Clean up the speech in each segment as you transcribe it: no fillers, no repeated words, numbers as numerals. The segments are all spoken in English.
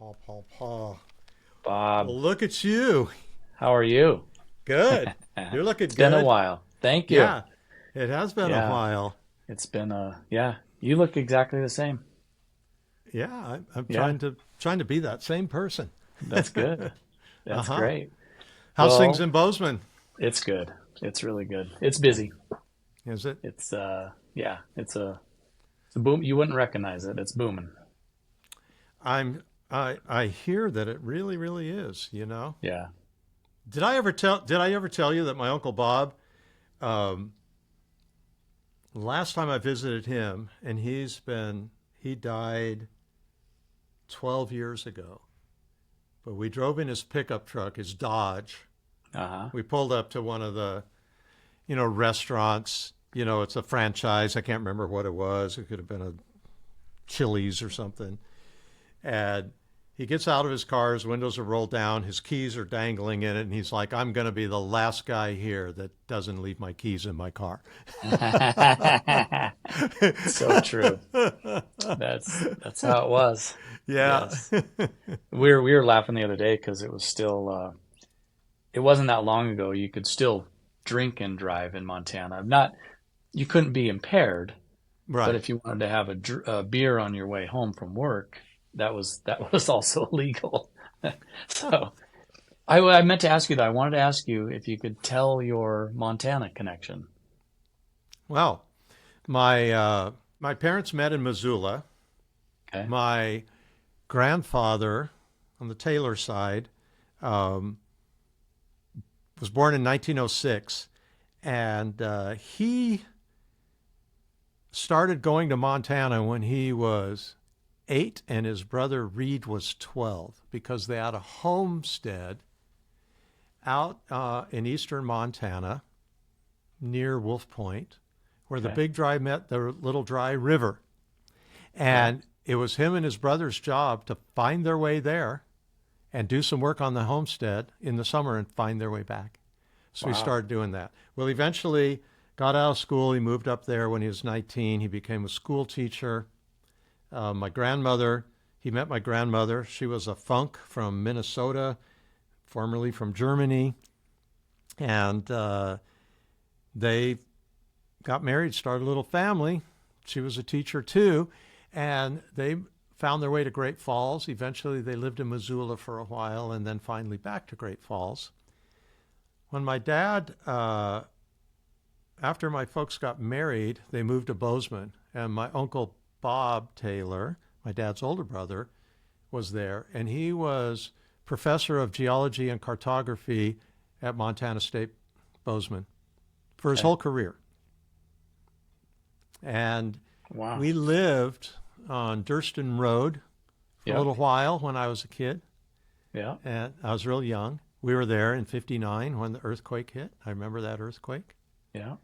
Paw. Bob, Well, look at you. how are you? Good. You're looking It's been a good. while. Thank you. Yeah, it has been a Yeah, while. yeah, you look exactly the same. Yeah, I'm Yeah, trying to be that same person. that's good. That's Uh-huh. great. How's things Well, in Bozeman? it's good. It's really good. It's busy. Is it? Yeah, it's a boom. You wouldn't recognize it. It's booming. I hear that it really, really is, Yeah. Did I ever tell you that my Uncle Bob, um, last time I visited him, and he died 12 years ago. But we drove in his pickup truck, his Dodge. Uh-huh. We pulled up to one of the, restaurants. It's a franchise. I can't remember what it was. It could have been a Chili's or something. And he gets out of his car, his windows are rolled down, his keys are dangling in it, and he's like, I'm going to be the last guy here that doesn't leave my keys in my car. So true. That's how it was. Yeah. Yes. We were laughing the other day because it wasn't that long ago you could still drink and drive in Montana. Not You couldn't be impaired, but Right. if you wanted to have a beer on your way home from work, that was also illegal. So I meant to ask you that. I wanted to ask you if you could tell your Montana connection. Well, my parents met in Missoula. Okay. My grandfather on the Taylor side um, was born in 1906, and he started going to Montana when he was 8, and his brother Reed was 12, because they had a homestead out in eastern Montana near Wolf Point, where the Okay. Big Dry met the Little Dry River. Yeah. And it was him and his brother's job to find their way there and do some work on the homestead in the summer and find their way back. So he Wow. started doing that. Well, eventually got out of school. He moved up there when he was 19. He became a school teacher. My grandmother, he met my grandmother. She was a funk from Minnesota, formerly from Germany. And they got married, started a little family. She was a teacher too. And they found their way to Great Falls. Eventually, they lived in Missoula for a while and then finally back to Great Falls. When my dad, after my folks got married, they moved to Bozeman. And my uncle Bob Taylor, my dad's older brother, was there. And he was professor of geology and cartography at Montana State Bozeman for his Okay. whole career. And Wow. we lived on Durston Road for a Yep. little while when I was a kid, Yeah. and I was real young. We were there in '59 when the earthquake hit. I remember that earthquake. Yeah.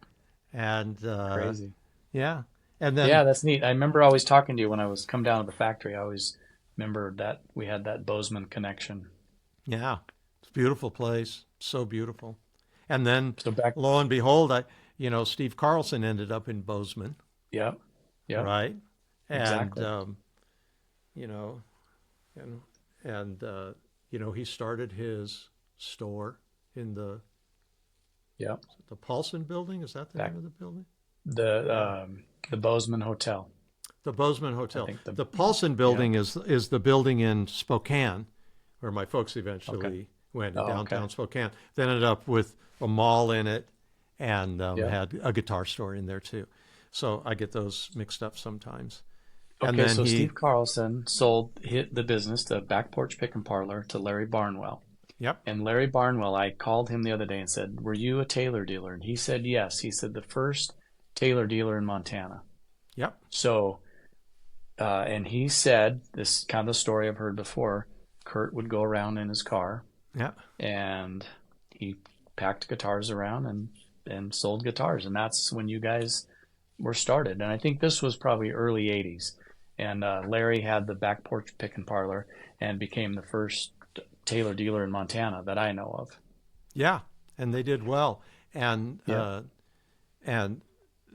And Crazy. yeah, and then Yeah, that's neat. I remember always talking to you when I was come down to the factory. I always remember that we had that Bozeman connection. yeah, it's a beautiful place, so beautiful. And then So back, lo and behold, Steve Carlson ended up in Bozeman, yep, yep, right? And exactly. you know, and he started his store in Yep. the Paulson building. Is that the name Back of the building? Yeah, the Bozeman Hotel. the Bozeman I Hotel. think The Paulson yeah. building is the building in Spokane, where my folks Okay. eventually went, in Oh, okay. downtown Spokane. Then ended up with a mall in it, and Yep. had a guitar store in there too. So I get those mixed up sometimes. And Okay, then so he, Steve Carlson sold hit the business, the Back Porch Pick and Parlor, to Larry Barnwell. yep, And Larry Barnwell, I called him the other day and said, "Were you a Taylor dealer?" And he said, "Yes." He said, "The first Taylor dealer in Montana." yep, So, and he said this kind of story I've heard before. Kurt would go around in his car yep, and he packed guitars around and sold guitars, and that's when you guys were started. And I think this was probably early '80s. And Larry had the Back Porch Pick and Parlor and became the first Taylor dealer in Montana that I know of. yeah, and they did well. And Yep. and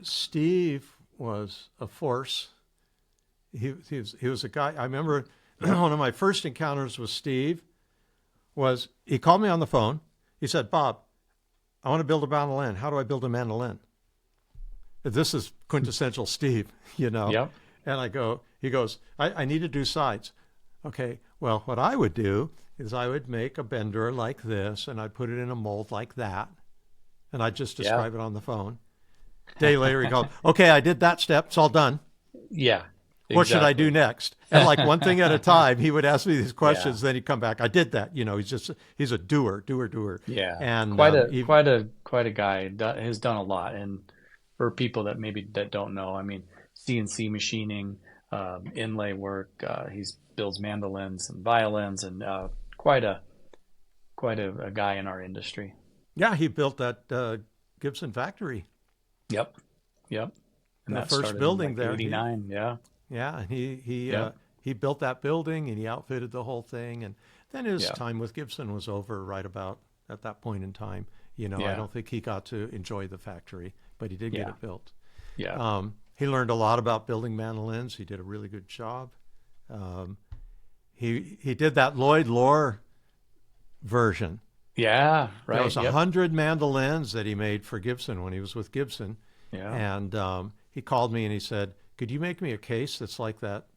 Steve was a force. He was a guy. I remember Yep. One of my first encounters with Steve was he called me on the phone. He said, Bob, I want to build a mandolin. How do I build a mandolin? This is quintessential Steve, you know. Yep. And he goes, I need to do sides. Okay, well, what I would do is I would make a bender like this, and I'd put it in a mold like that, and I'd just Yeah. describe it on the phone. Day later, he called, okay, I did that step. It's all done. Yeah. What should I do Exactly. next? And like one thing at a time, he would ask me these Yeah. questions. Then he'd come back. I did that. You know, he's a doer. Yeah. And Quite a quite a quite a guy. Has done a lot. And for people that maybe that don't know, I mean, CNC machining, inlay work. He's builds mandolins and violins, and quite a a guy in our industry. yeah, he built that Gibson factory, Yep. Yep. And the that first started in building like there. '89. Yeah. Yeah, and Yep. he built that building and he outfitted the whole thing. And then his Yeah. time with Gibson was over right about at that point in time. You know, I Yeah. don't think he got to enjoy the factory, but he did get Yeah. it built. Yeah. He learned a lot about building mandolins. He did a really good job. Um, he did that Lloyd Loar version. Yeah. There Right. was a Yep. hundred mandolins that he made for Gibson when he was with Gibson, Yeah. and he called me and he said, "Could you make me a case that's like that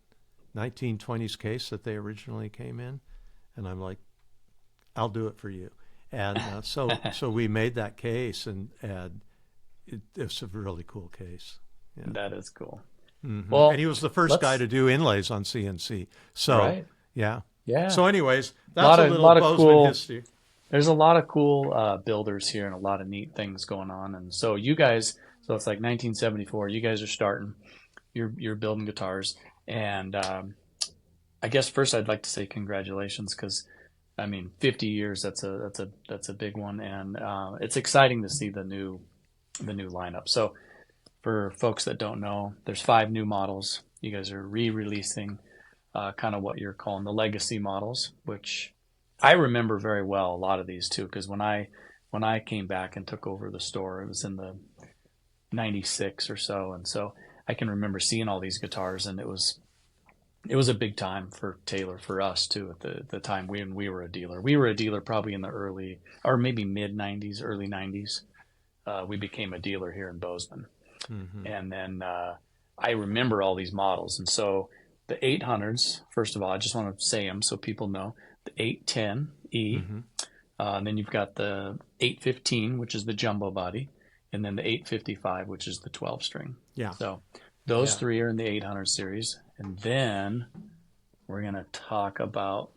1920s case that they originally came in?" And I'm like, "I'll do it for you." And so we made that case, and it's a really cool case. Yeah. That is cool. And Well, he was the first guy let's to do inlays on CNC. So, right. yeah. Yeah. So, anyways, A that's a little lot of Bozeman cool. history. There's a lot of cool builders here and a lot of neat things going on. And so you guys, so it's like 1974. You guys are starting. You're building guitars, and I guess first I'd like to say congratulations because I mean 50 years. That's a big one, and it's exciting to see the new lineup. So for folks that don't know, there's 5 new models. You guys are re-releasing kind of what you're calling the legacy models, which I remember very well a lot of these too, because when I came back and took over the store, it was in the '96 or so, and so I can remember seeing all these guitars, and it was a big time for Taylor, for us too at the time when we were a dealer. We were a dealer probably in the early or maybe mid '90s, early '90s. We became a dealer here in Bozeman, Hmm. and then I remember all these models, and so the 800s. First of all, I just want to say them so people know the 810E. Hmm. And then you've got the 815, which is the jumbo body, and then the 855, which is the 12 string. Yeah. So those Yeah. 3 are in the 800 series. And then we're going to talk about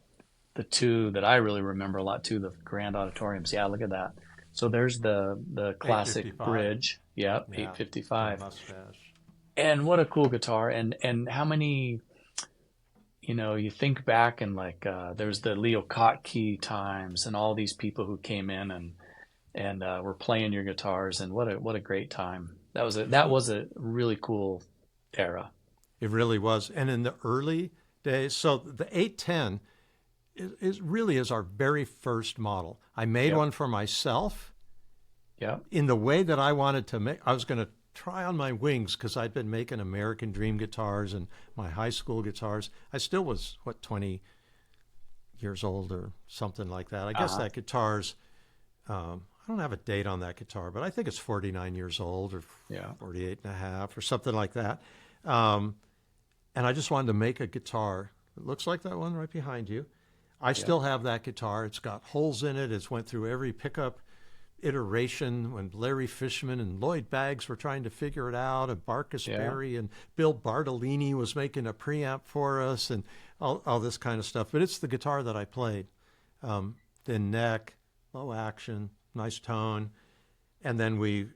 the 2 that I really remember a lot too, the grand auditoriums. Yeah, look at that. So there's the classic 855. bridge. Yep, Yeah. The 855. mustache. And what a cool guitar. And how many, you know, you think back and like there's the Leo Kottke times and all these people who came in and were playing your guitars, and what a great time. That was a really cool era. It really was. And in the early days, so the 810 is really is our very first model. I made Yep. one for myself Yep. in the way that I wanted to make. I was going to try on my wings because I'd been making American Dream guitars and my high school guitars. I still was, 20 years old or something like that. I guess Uh-huh. that guitar's, I don't have a date on that guitar, but I think it's 49 years old or Yeah. 48 and a half or something like that. Um, and I just wanted to make a guitar. It looks like that one right behind you. I Yep. still have that guitar. It's got holes in it. It's went through every pickup iteration when Larry Fishman and Lloyd Baggs were trying to figure it out, and Barkus Yeah. Berry and Bill Bartolini was making a preamp for us, and all this kind of stuff. But it's the guitar that I played. Thin neck, low action, nice tone. And then we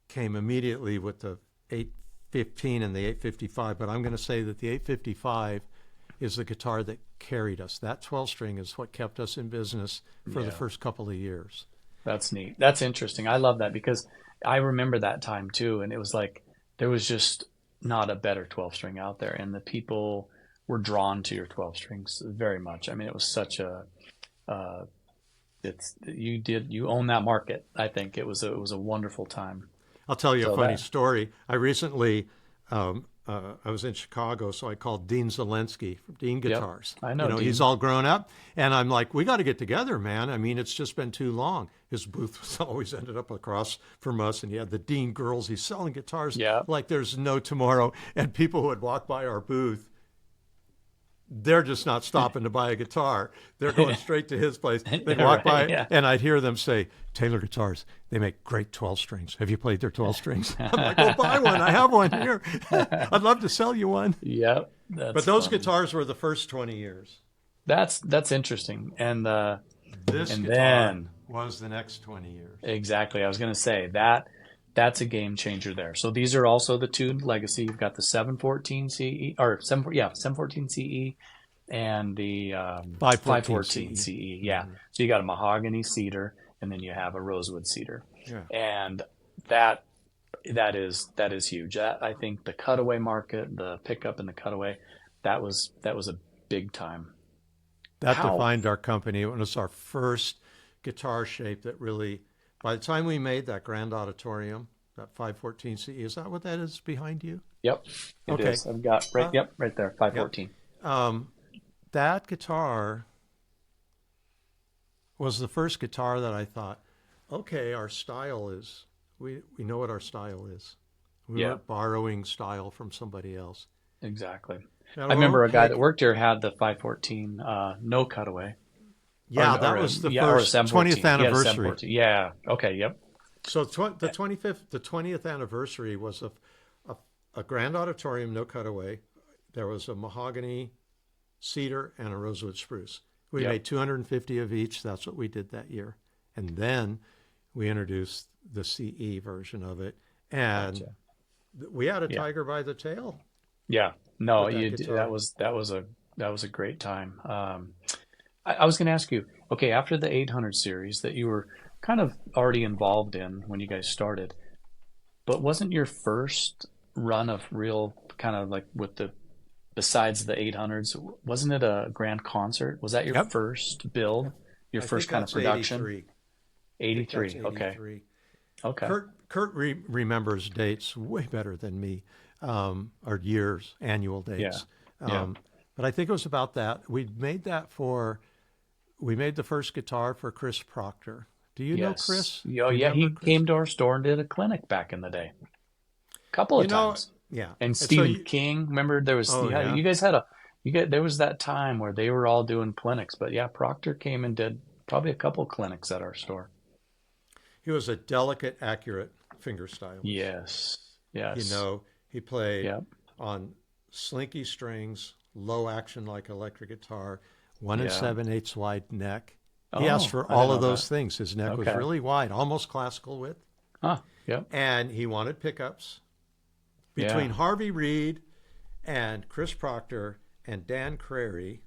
came immediately with the 815 and the 855. But I'm going to say that the 855 is the guitar that carried us. That 12 string is what kept us in business for the Yeah. first couple of years. That's neat. That's interesting. I love that because I remember that time too, and it was like there was just not a better 12 string out there, and the people were drawn to your 12 strings very much. I mean, it was such a you own that market. I think it was a wonderful time. I'll tell you a So funny that story. I recently I was in Chicago, so I called Dean Zelensky from Dean Yep. Guitars. I You know, know, he's Dean. all grown up, and I'm like, we got to get together, man. I mean, it's just been too long. His booth was always ended up across from us, and he had the Dean girls. He's selling guitars Yeah. like there's no tomorrow, and people who would walk by our booth, they're just not stopping to buy a guitar. They're going straight to his place. They'd walk Right. by, Yeah. and I'd hear them say, Taylor Guitars, they make great 12 strings. Have you played their 12 strings? I'm like, oh, buy one. I have one here. I'd love to sell you one. Yep. But That's those funny. guitars were the first 20 years. That's interesting. This And guitar then was the next 20 years. exactly, I was going to say that's a game changer there. So these are also the two legacy. You've got the 714 CE or 714 CE and the 514 514 CE. CE. Yeah. So you got a mahogany cedar and then you have a rosewood cedar. Yeah. And that that is huge. That, I think the cutaway market, the pickup and the cutaway, that was a big time. That How? defined our company. It was our first guitar shape that really, by the time we made that grand auditorium, that 514 CE, is that what that is behind you? Yep, it Okay. is. I've got right. Uh, Yep, right there. yep. 514. Um, that guitar was the first guitar that I thought, okay, our style is, we know what our style is. We Yeah, weren't borrowing style from somebody else. exactly. And I remember a guy that opaque. worked here had the 514 no cutaway Yeah, that was the or a first 20th 714. He had a anniversary. 714. Yeah. Okay. Yep. So the 20th anniversary was a, a grand auditorium, no cutaway. There was a mahogany, cedar, and a rosewood spruce. We Yep. made 250 of each. That's what we did that year. And then we introduced the CE version of it. And Gotcha. we had a Yeah. tiger by the tail Yeah. No, with that that guitar. was a great time. I was going to ask you, okay, after the 800 series that you were kind of already involved in when you guys started, but wasn't your first run of real kind of like with the besides the 800s, wasn't it a grand concert? Was that your Yep. first build, your I think first kind of that's production? 83. I think that's 83. Okay. 83. Okay. Kurt remembers dates way better than me, or years, annual Yeah. dates. Yeah. But I think it was about that. We made the first guitar for Chris Proctor. Do you know Yes. Chris? Oh, Do you yeah. remember He Chris? came to our store and did a clinic back in the day, a couple of You know, times. yeah. And And so Stephen King, remember there was oh yeah, you guys had a you get there was that time where they were all doing clinics, but yeah, Proctor came and did probably a couple clinics at our store. he was a delicate, accurate finger stylist. Yes. You Yes. know, he played Yep. on slinky strings, low action like electric guitar, one and Yeah. 7/8 wide neck. He asked Oh, for I didn't all of know that. those things. His neck was Okay. really wide, almost classical width, Huh. Yep. and he wanted pickups. Yeah. Between Harvey Reid and Chris Proctor and Dan Crary,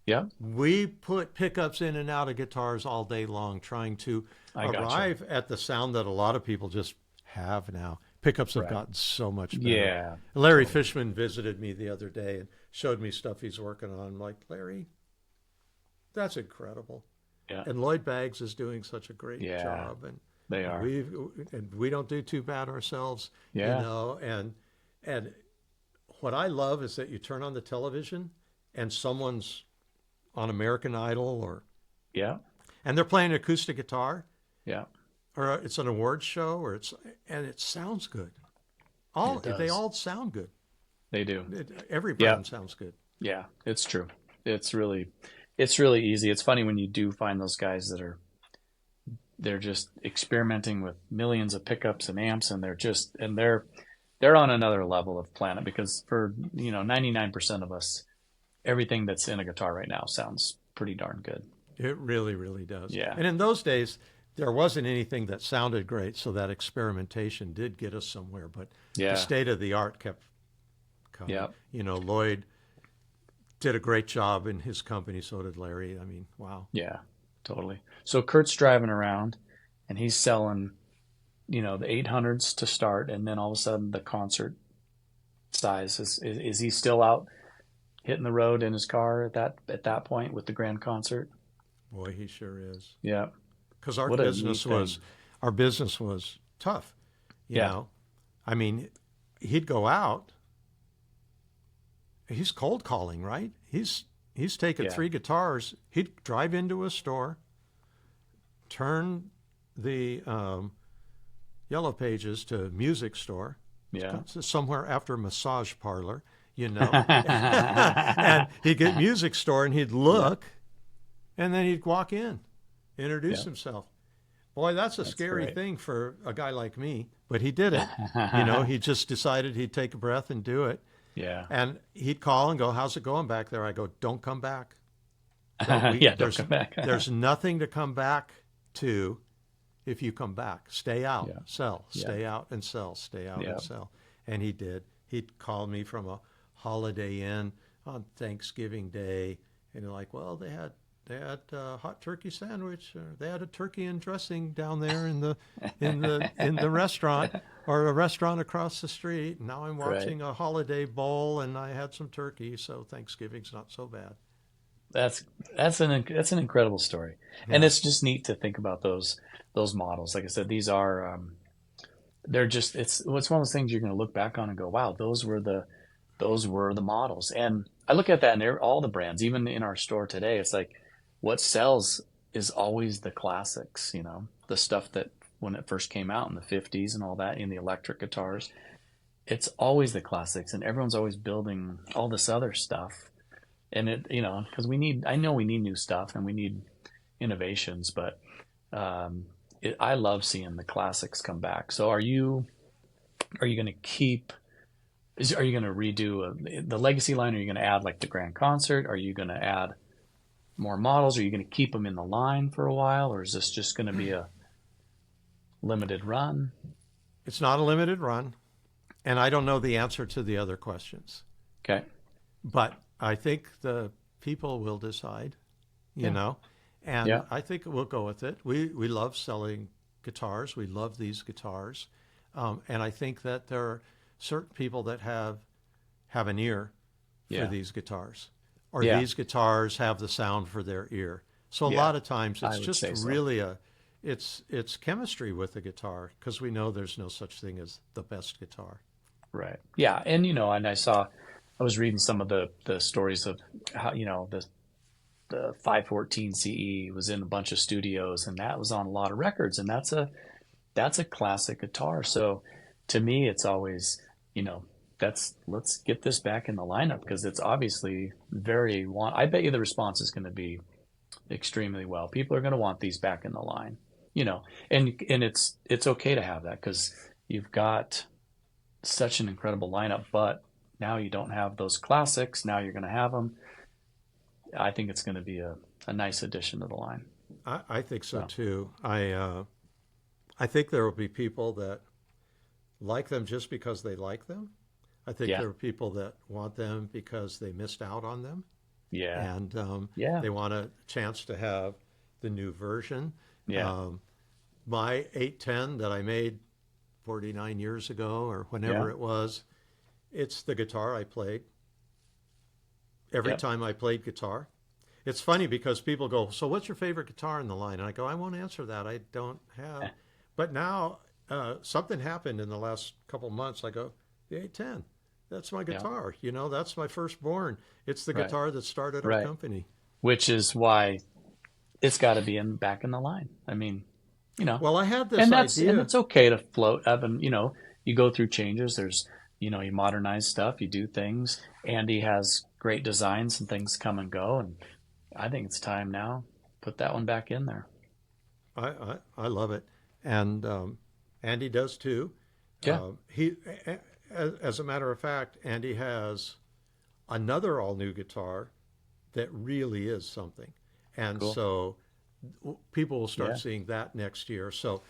Yep. we put pickups in and out of guitars all day long, trying to I gotcha. arrive at the sound that a lot of people just have now. Pickups have Right. gotten so much better. Yeah. Larry Totally. Fishman visited me the other day and showed me stuff he's working on. I'm like, Larry, that's incredible. Yeah. And Lloyd Baggs is doing such a great Yeah. job, and They are. we don't do too bad ourselves, you Yeah. know. And what I love is that you turn on the television and someone's on American Idol Yeah. and they're playing acoustic guitar, Yeah. or it's an awards show, and it sounds good. It They does. all sound good. They do. Every Yeah. brand sounds good. Yeah. It's true. It's really it's really easy. It's funny when you do find those guys that they're just experimenting with millions of pickups and amps and they're on another level of planet because for 99% of us everything that's in a guitar right now sounds pretty darn good. It really, really does. Yeah. And in those days, there wasn't anything that sounded great, so that experimentation did get us somewhere. But the Yeah. state of the art kept coming. Yeah. You know, Lloyd did a great job in his company. So did Larry. I mean, wow. Yeah, totally. So Kurt's driving around and he's selling, the 800s to start, and then all of a sudden the concert size is he still out hitting the road in his car at that point with the grand concert? Boy, he sure is. Yeah. Because What a neat thing. our business was tough. You Yeah. know, I mean, he'd go out. He's cold calling, right? He's taken Yeah. 3 guitars. He'd drive into a store, turn the Yellow Pages to music store, Yeah. somewhere after massage parlor, you know, and he'd get music store and he'd Yeah. look, and then he'd walk in, introduce Yeah. himself. Boy, that's a That's scary great. thing for a guy like me, but he did it. You know, he just decided he'd take a breath and do it. Yeah. And he'd call and go, "How's it going back there?" I go, "Don't come back. Don't we? Yeah. Don't come back. There's nothing to come back to if you come back. Stay out, Yeah. sell, Yeah. stay out and sell, stay out Yeah. and sell." And he did. He'd call me from a Holiday Inn on Thanksgiving Day, and they're like, "Well, they had a hot turkey sandwich, or they had a turkey and dressing down there in the restaurant, or a restaurant across the street. And now I'm Right. watching a holiday bowl, and I had some turkey, so Thanksgiving's not so bad." That's that's an incredible story, and Yeah. it's just neat to think about those models. Like I said, these are they're just it's one of those things you're going to look back on and go, wow, those were the models. And I look at that in all the brands, even in our store today. It's like what sells is always the classics, the stuff that when it first came out in the 50s and all that in the electric guitars. It's always the classics, and everyone's always building all this other stuff. And because I know we need new stuff and we need innovations, but I love seeing the classics come back. So are you going to are you going to redo the legacy line? Are you going to add like the grand concert? Are you going to add more models? Are you going to keep them in the line for a while, or is this just going to be a limited run? It's not a limited run, and I don't know the answer to the other questions, Okay. but I think the people will decide, you Yeah. know, and Yeah. I think we'll go with it. We love selling guitars. We love these guitars, and I think that there are certain people that have an ear for Yeah. these guitars, or Yeah. these guitars have the sound for their ear. So a Yeah. lot of times I it's would just say so. really it's chemistry with the guitar, because we know there's no such thing as the best guitar. Right. Yeah. And I was reading some of the stories of how, the 514 CE was in a bunch of studios, and that was on a lot of records, and that's a classic guitar. So to me, it's always, let's get this back in the lineup because it's obviously I bet you the response is going to be extremely well. People are going to want these back in the line, and it's okay to have that because you've got such an incredible lineup, but now you don't have those classics. Now you're going to have them. I think it's going to be a nice addition to the line. I think so So, too. I think there will be people that like them just because they like them. I think yeah, there are people that want them because they missed out on them, yeah, and yeah, they want a chance to have the new version. yeah, Um, my 810 that I made 49 years ago, or yeah, whenever it was, it's the guitar I played every yep, time I played guitar. It's funny because people go, "So what's your favorite guitar in the line?" And I go, "I won't answer that. I don't have." But now something happened in the last couple months. I go, "The 810, that's my yeah, guitar. That's my firstborn. It's the right, guitar that started our right. company." Which is why it's got to be back in the line. I mean, you know, Well, I had this and idea. it's okay to float up, and you go through changes. There's you modernize stuff, you do things. Andy has great designs and things come and go, and I think it's time now put that one back in there. I love it, and Andy does too. Yeah, He, as a matter of fact, Andy has another all new guitar that really is something, and cool. so people will start Yeah, seeing that next year. So,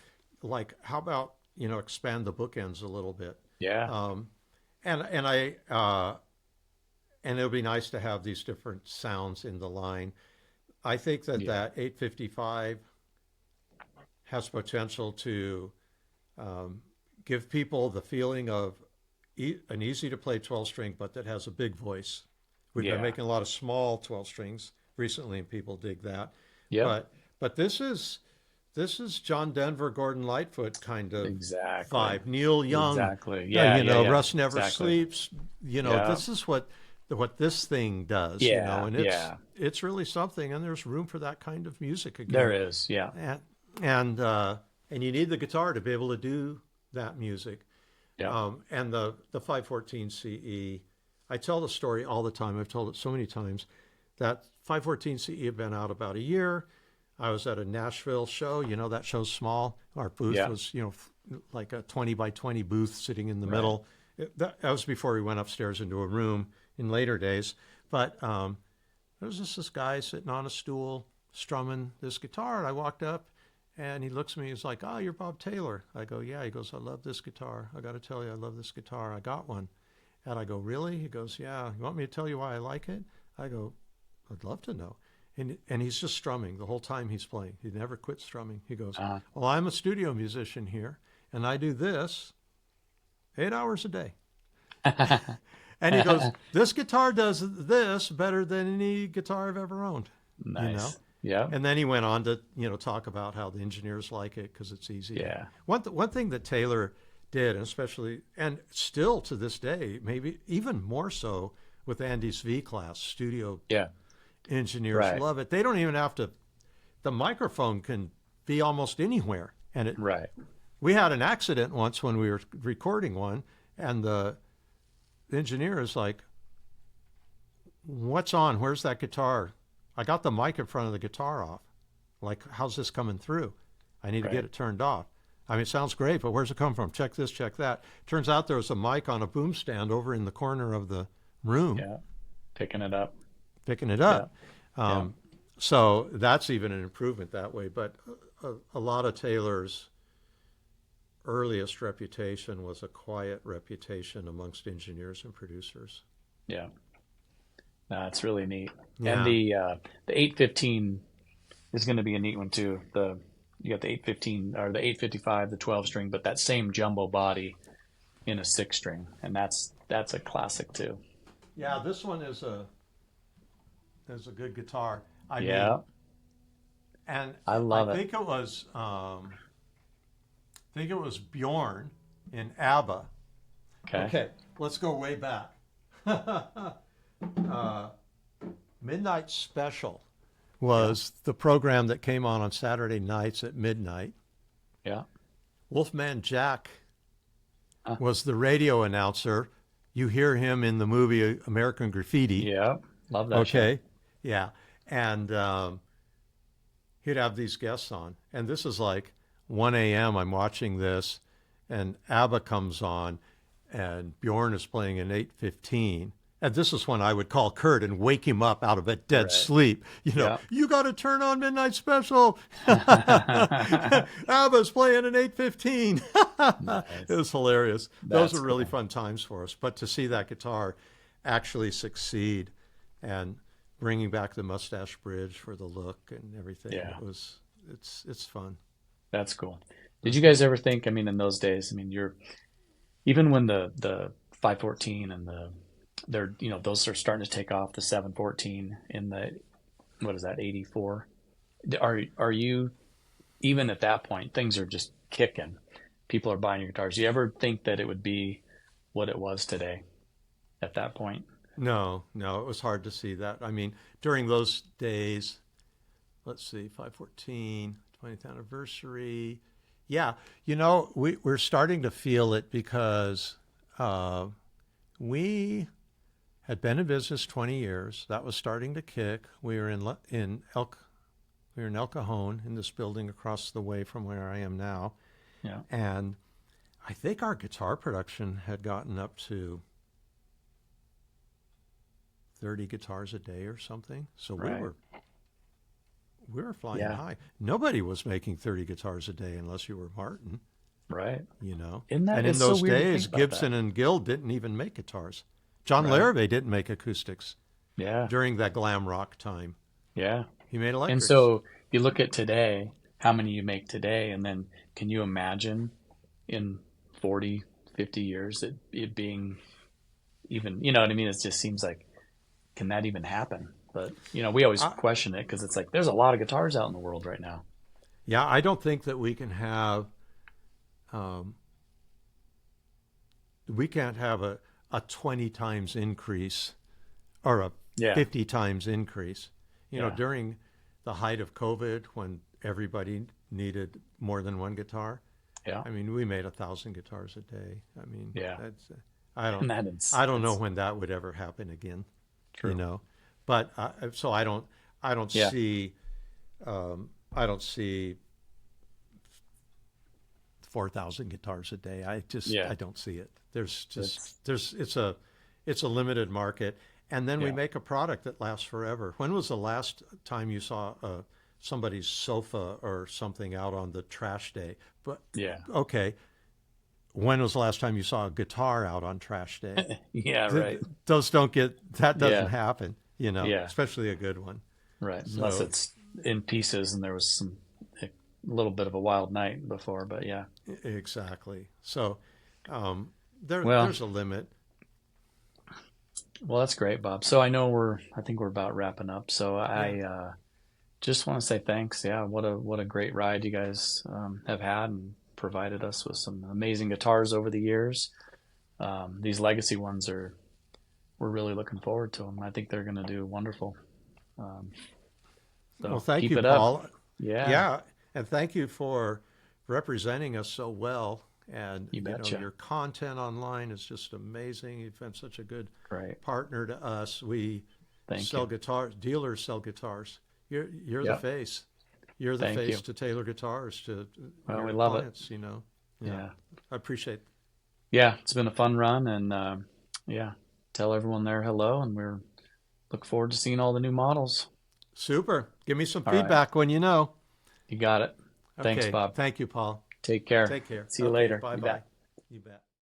like, how about expand the bookends a little bit, yeah, um, and it'll be nice to have these different sounds in the line. I think that yeah, 855 has potential to um, give people the feeling of an easy to play 12 string, but that has a big voice. We've been yeah, making a lot of small 12 strings recently, and people dig that. yep, But this is this is John Denver, Gordon Lightfoot kind of Exactly. vibe. Neil Young, Exactly. Yeah, yeah, yeah. Rust Never Exactly. Sleeps. Yeah. This is what this thing does. Yeah, And yeah. it's really something. And there's room for that kind of music There again. is. Yeah. And and you need the guitar to be able to do that music. Yeah. And the 514 CE, I tell the story all the time. I've told it so many times. That 514 CE had been out about a year. I was at a Nashville show. That show's small. Our booth Yeah. was, like a 20 by 20 booth sitting in the Right. middle. That was before we went upstairs into a room in later days. But there was just this guy sitting on a stool strumming this guitar. And I walked up and he looks at me. He's like, "Oh, you're Bob Taylor." I go, "Yeah." He goes, "I love this guitar. I got to tell you, I love this guitar. I got one." And I go, "Really?" He goes, "Yeah." "You want me to tell you why I like it?" I go, "I'd love to know." And he's just strumming the whole time he's playing. He never quits strumming. He goes, Uh, "Well, I'm a studio musician here, and I do this 8 hours a day." And he goes, "This guitar does this better than any guitar I've ever owned." You know. nice. Yeah. And then he went on to talk about how the engineers like it because it's easy. Yeah. One thing that Taylor did, and especially and still to this day, maybe even more so with Andy's V class studio Yeah. engineers Right. love it. They don't even have to. The microphone can be almost anywhere, and it. Right. We had an accident once when we were recording one, and the engineer is like, "What's on? Where's that guitar? I got the mic in front of the guitar off. Like, how's this coming through? I need to get Right. it turned off. I mean, it sounds great, but where's it come from? Check this, check that." Turns out there was a mic on a boom stand over in the corner of the room Yeah. Picking it up. picking it Yeah. up. Yeah. So that's even an improvement that way. But a lot of Taylor's earliest reputation was a quiet reputation amongst engineers and producers. Yeah. That's really neat. And Yeah. the 815 is going to be a neat one too. The You got the 815 or the 855, the 12 string, but that same jumbo body in a 6 string, and that's a classic too. Yeah, this one is a good guitar. I mean, Yeah, and I I love it. think it was Bjorn in ABBA. Okay. Okay, let's go way back. Midnight Special Yeah. was the program that came on Saturday nights at midnight. Yeah. Wolfman Jack Uh, was the radio announcer. You hear him in the movie American Graffiti. yeah. Love that show. Okay, yeah, and he'd have these guests on, and this is like 1 a.m. I'm watching this, and ABBA comes on, and Bjorn is playing an 815. And this is when I would call Kurt and wake him up out of a dead Right. sleep. Yeah. You got to turn on Midnight Special. ABBA's playing an 815. It Nice. was hilarious. Those That's were really cool. fun times for us. But to see that guitar actually succeed and bringing back the mustache bridge for the look and everything, Yeah. it's fun. That's cool. Did you guys ever think, I mean, in those days, I mean, you're even when the 514 and they're, those are starting to take off, the 714 in the, what is that, 84? Are you, even at that point, things are just kicking. People are buying your guitars. Do you ever think that it would be what it was today at that point? No, no, it was hard to see that. I mean, during those days, let's see, 514, 20th anniversary. Yeah, we're starting to feel it because we had been in business 20 years. That was starting to kick. We were in El Cajon in this building across the way from where I am now. Yeah. And I think our guitar production had gotten up to 30 guitars a day or something. So we Right. were we were flying Yeah. high. Nobody was making 30 guitars a day unless you were Martin, Right. you know. Isn't that, And in it's so those weird to days, think about Gibson that. and Gill didn't even make guitars. John Right. Larrabee didn't make acoustics Yeah. during that glam rock time. Yeah. He made And electrics. so you look at today, how many you make today, and then can you imagine in 40, 50 years it being even, you know what I mean? It just seems like, can that even happen? But, we always I, question it because it's like, there's a lot of guitars out in the world right now. Yeah, I don't think that um, we can't have a 20 times increase or a Yeah, 50 times increase. yeah, During the height of COVID, when everybody needed more than one guitar, yeah, I mean, we made 1,000 guitars a day. I mean, yeah. that's I don't And that is I don't know it's when that would ever happen again. You true. know, but so I don't Yeah, see I don't see 4,000 guitars a day. yeah. I don't see it. It's It's a limited market, and then we yeah, make a product that lasts forever. When was the last time you saw somebody's sofa or something out on the trash day? But yeah, okay, when was the last time you saw a guitar out on trash day? yeah. Right. Those don't get that doesn't Yeah, happen, yeah. especially a good one. Right. Unless So it's in pieces and there was a little bit of a wild night before, but yeah. exactly. So Well, there's a limit. well, that's great, Bob. So I think we're about wrapping up. So Yeah. I just want to say thanks. Yeah, what a great ride you guys have had and provided us with some amazing guitars over the years. These legacy ones are we're really looking forward to them. I think they're going to do wonderful. Um, Well, so thank keep you, it up. Paul. Yeah, Yeah, and thank you for representing us so well. And you betcha. your content online is just amazing. You've been such a good Great. partner to us. We Thank sell you. guitars. Dealers sell guitars. You're the Yep. face. You're the Thank face you. to tailor guitars to Well, we your love it. clients. Yeah, Yeah. I appreciate. Yeah. It's been a fun run, and yeah, tell everyone there hello, and we're look forward to seeing all the new models. Super. Give me some All right. feedback when you know. You got it. Thanks, Okay. Bob. Thank you, Paul. Take care. Take care. See you Okay. later. Bye You bye. bet. You bet.